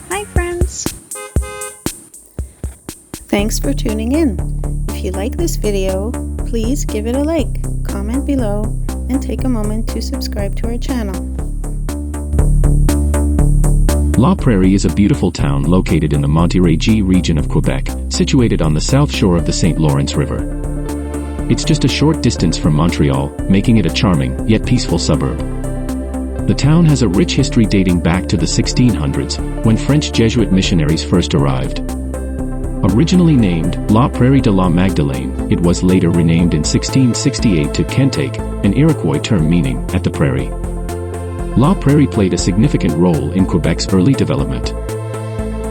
Hi friends! Thanks for tuning in. If you like this video, please give it a like, comment below, and take a moment to subscribe to our channel. La Prairie is a beautiful town located in the Montérégie region of Quebec, situated on the south shore of the St. Lawrence River. It's just a short distance from Montreal, making it a charming, yet peaceful suburb. The town has a rich history dating back to the 1600s, when French Jesuit missionaries first arrived. Originally named La Prairie de la Magdeleine, it was later renamed in 1668 to Kentake, an Iroquois term meaning, at the prairie. La Prairie played a significant role in Quebec's early development.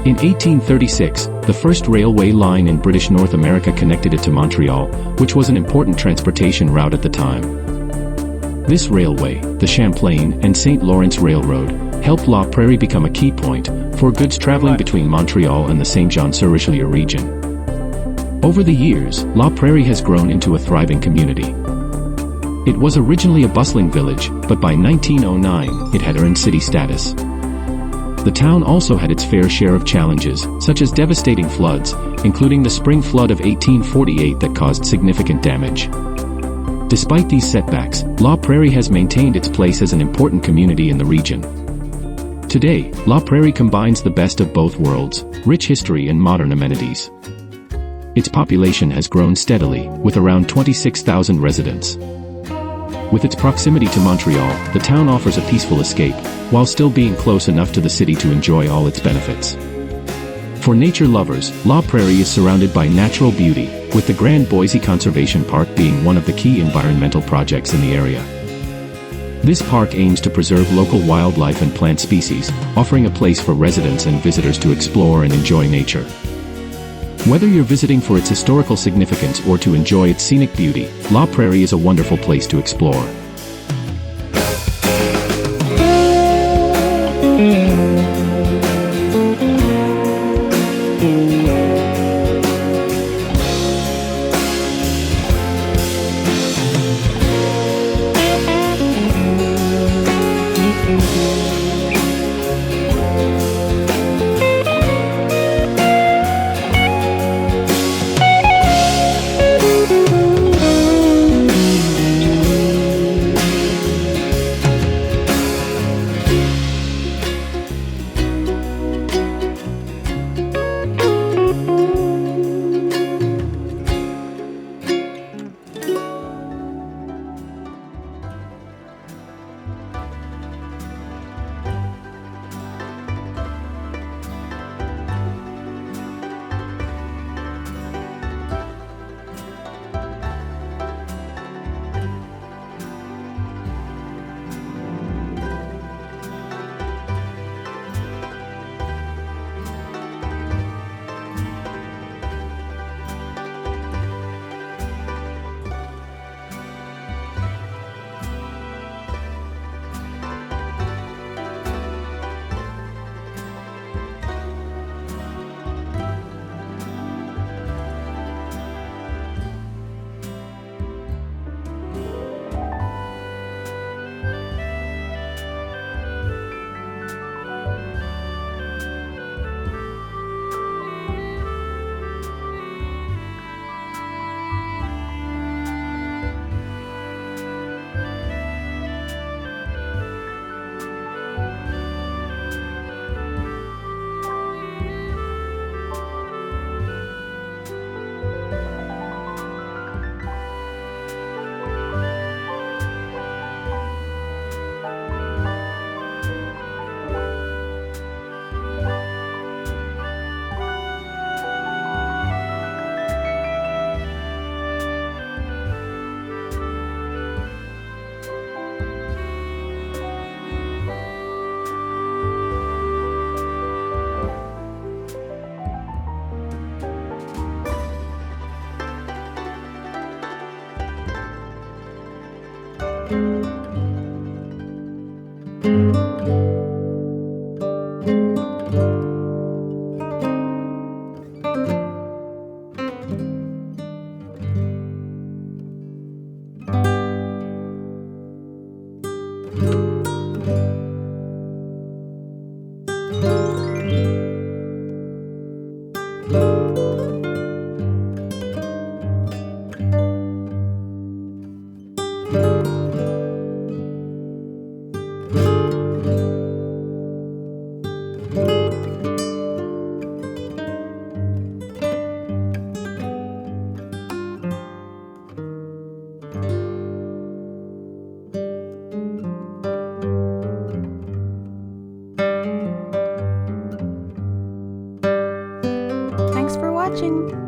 In 1836, the first railway line in British North America connected it to Montreal, which was an important transportation route at the time. This railway, the Champlain and St. Lawrence Railroad, helped La Prairie become a key point for goods traveling between Montreal and the Saint-Jean-sur-Richelieu region. Over the years, La Prairie has grown into a thriving community. It was originally a bustling village, but by 1909, it had earned city status. The town also had its fair share of challenges, such as devastating floods, including the spring flood of 1848 that caused significant damage. Despite these setbacks, La Prairie has maintained its place as an important community in the region. Today, La Prairie combines the best of both worlds, rich history and modern amenities. Its population has grown steadily, with around 26,000 residents. With its proximity to Montreal, the town offers a peaceful escape, while still being close enough to the city to enjoy all its benefits. For nature lovers, La Prairie is surrounded by natural beauty, with the Grand Boise Conservation Park being one of the key environmental projects in the area. This park aims to preserve local wildlife and plant species, offering a place for residents and visitors to explore and enjoy nature. Whether you're visiting for its historical significance or to enjoy its scenic beauty, La Prairie is a wonderful place to explore. watching!